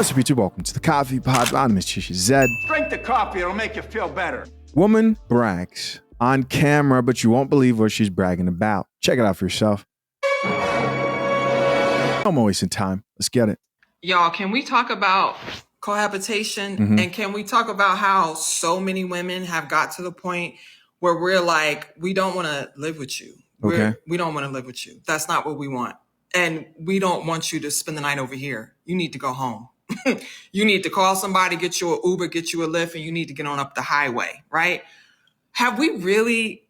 What's up, YouTube? Welcome to the Coffee Pod. I'm Mr. Zed. Drink the coffee, it'll make you feel better. Woman brags on camera, but you won't believe what she's bragging about. Check it out for yourself. I'm wasting time. Let's get it. Y'all, can we talk about cohabitation? And can we talk about how so many women have got to the point where we're like, we don't want to live with you. We don't want to live with you. That's not what we want. And we don't want you to spend the night over here. You need to go home. You need to call somebody, get you an Uber, get you a Lyft, and you need to get on up the highway, right? Have we really,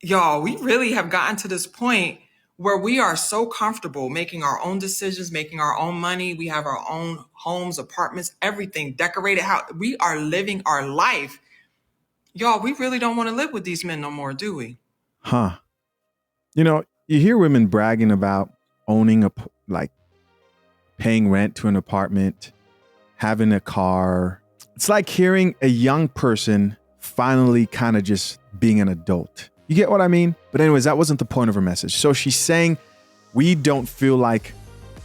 y'all, we really have gotten to this point where we are so comfortable making our own decisions, making our own money. We have our own homes, apartments, everything decorated how we are living our life. Y'all, we really don't want to live with these men no more, do we? Huh. You know, you hear women bragging about owning paying rent to an apartment, having a car. It's like hearing a young person finally kind of just being an adult. You get what I mean? But anyways, that wasn't the point of her message. So she's saying we don't feel like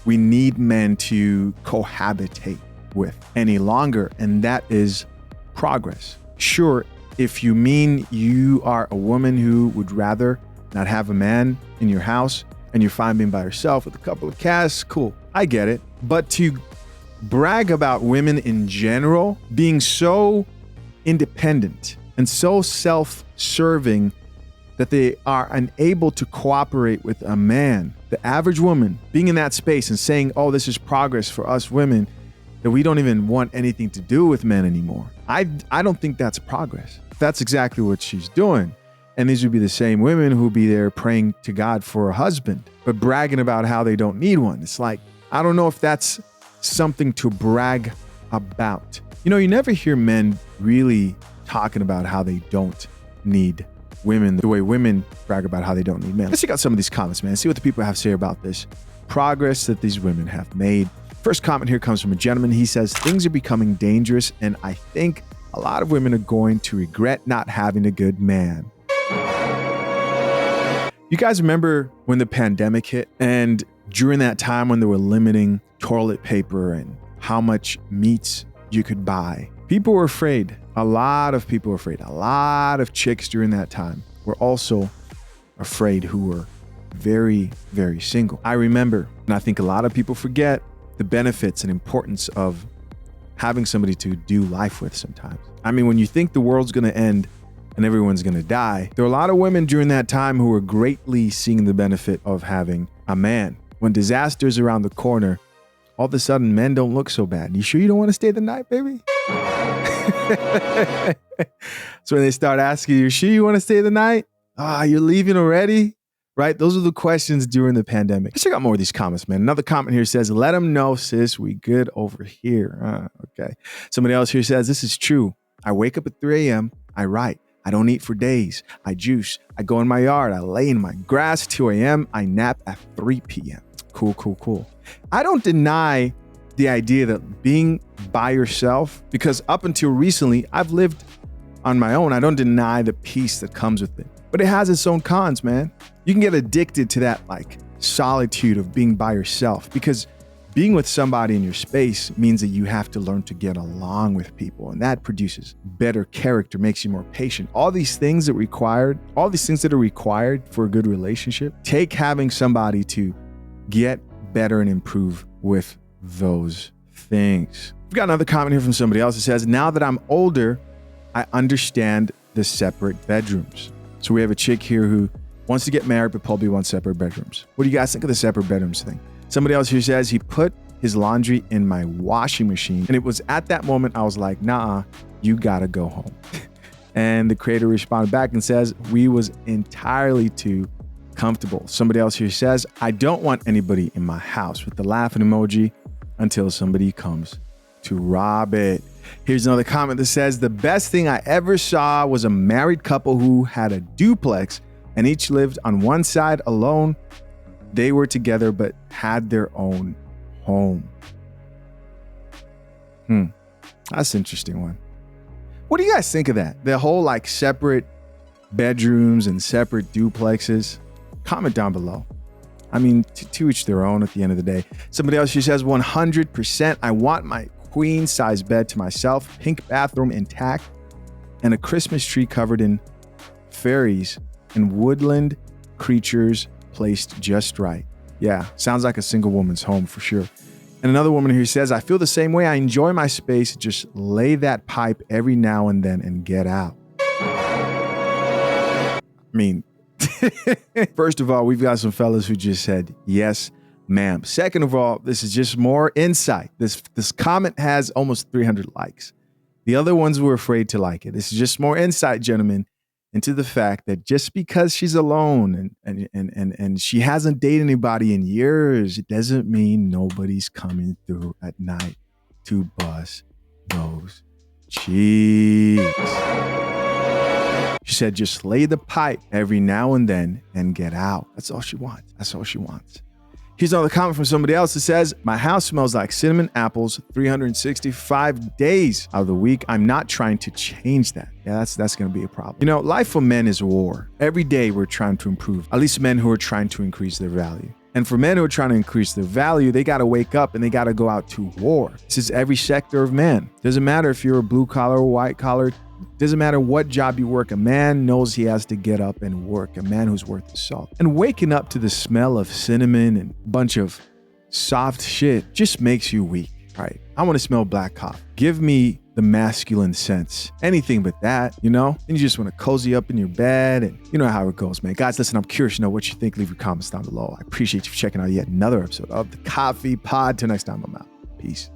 we need men to cohabitate with any longer. And that is progress. Sure, if you mean you are a woman who would rather not have a man in your house and you're fine being by yourself with a couple of cats, cool. I get it. But to brag about women in general being so independent and so self-serving that they are unable to cooperate with a man, the average woman being in that space and saying, oh, this is progress for us women, that we don't even want anything to do with men anymore. I don't think that's progress. That's exactly what she's doing. And these would be the same women who would be there praying to God for a husband, but bragging about how they don't need one. It's like, I don't know if that's something to brag about. You know, you never hear men really talking about how they don't need women the way women brag about how they don't need men. Let's check out some of these comments, man. See what the people have to say about this progress that these women have made. First comment here comes from a gentleman. He says, things are becoming dangerous, and I think a lot of women are going to regret not having a good man. You guys remember when the pandemic hit, and during that time when they were limiting toilet paper and how much meats you could buy, people were afraid. A lot of people were afraid. A lot of chicks during that time were also afraid who were very, very single. I remember, and I think a lot of people forget the benefits and importance of having somebody to do life with sometimes. I mean, when you think the world's going to end and everyone's going to die, there were a lot of women during that time who were greatly seeing the benefit of having a man. When disaster's around the corner, all of a sudden men don't look so bad. You sure you don't want to stay the night, baby? So when they start asking you, sure you want to stay the night? You're leaving already? Right? Those are the questions during the pandemic. Let's check out more of these comments, man. Another comment here says, let them know, sis, we good over here. Okay. Somebody else here says, this is true. I wake up at 3 a.m. I write. I don't eat for days. I juice. I go in my yard. I lay in my grass. 2 a.m. I nap at 3 p.m. Cool, cool, cool. I don't deny the idea that being by yourself, because up until recently, I've lived on my own. I don't deny the peace that comes with it, but it has its own cons, man. You can get addicted to that like solitude of being by yourself, because being with somebody in your space means that you have to learn to get along with people, and that produces better character, makes you more patient. All these things that are required for a good relationship, take having somebody to get better and improve with those things. We've got another comment here from somebody else that says, now that I'm older, I understand the separate bedrooms. So we have a chick here who wants to get married, but probably wants separate bedrooms. What do you guys think of the separate bedrooms thing? Somebody else here says he put his laundry in my washing machine, and it was at that moment I was like, nah, you gotta go home. And the creator responded back and says, we was entirely too comfortable. Somebody else here says, I don't want anybody in my house, with the laughing emoji, until somebody comes to rob it. Here's another comment that says, the best thing I ever saw was a married couple who had a duplex and each lived on one side alone. They were together but had their own home. That's an interesting one. What do you guys think of that? The whole like separate bedrooms and separate duplexes? Comment down below. I mean, to each their own at the end of the day. Somebody else here says 100%. I want my queen size bed to myself, pink bathroom intact, and a Christmas tree covered in fairies and woodland creatures placed just right. Yeah, sounds like a single woman's home for sure. And another woman here says, I feel the same way. I enjoy my space. Just lay that pipe every now and then and get out. I mean, first of all, we've got some fellas who just said, yes, ma'am. Second of all, this is just more insight. This comment has almost 300 likes. The other ones were afraid to like it. This is just more insight, gentlemen, into the fact that just because she's alone and she hasn't dated anybody in years, it doesn't mean nobody's coming through at night to bust those cheeks. She said, just lay the pipe every now and then and get out. That's all she wants. That's all she wants. Here's another comment from somebody else that says, my house smells like cinnamon apples 365 days out of the week. I'm not trying to change that. Yeah, that's going to be a problem. You know, life for men is war. Every day we're trying to improve, at least men who are trying to increase their value. And for men who are trying to increase their value, they got to wake up and they got to go out to war. This is every sector of man. Doesn't matter if you're a blue collar or white collar. Doesn't matter what job you work, a man knows he has to get up and work, a man who's worth his salt. And waking up to the smell of cinnamon and a bunch of soft shit just makes you weak, right? I want to smell black coffee. Give me the masculine sense. Anything but that, you know? And you just want to cozy up in your bed and you know how it goes, man. Guys, listen, I'm curious to know what you think. Leave your comments down below. I appreciate you for checking out yet another episode of the Coffee Pod. Till next time, I'm out. Peace.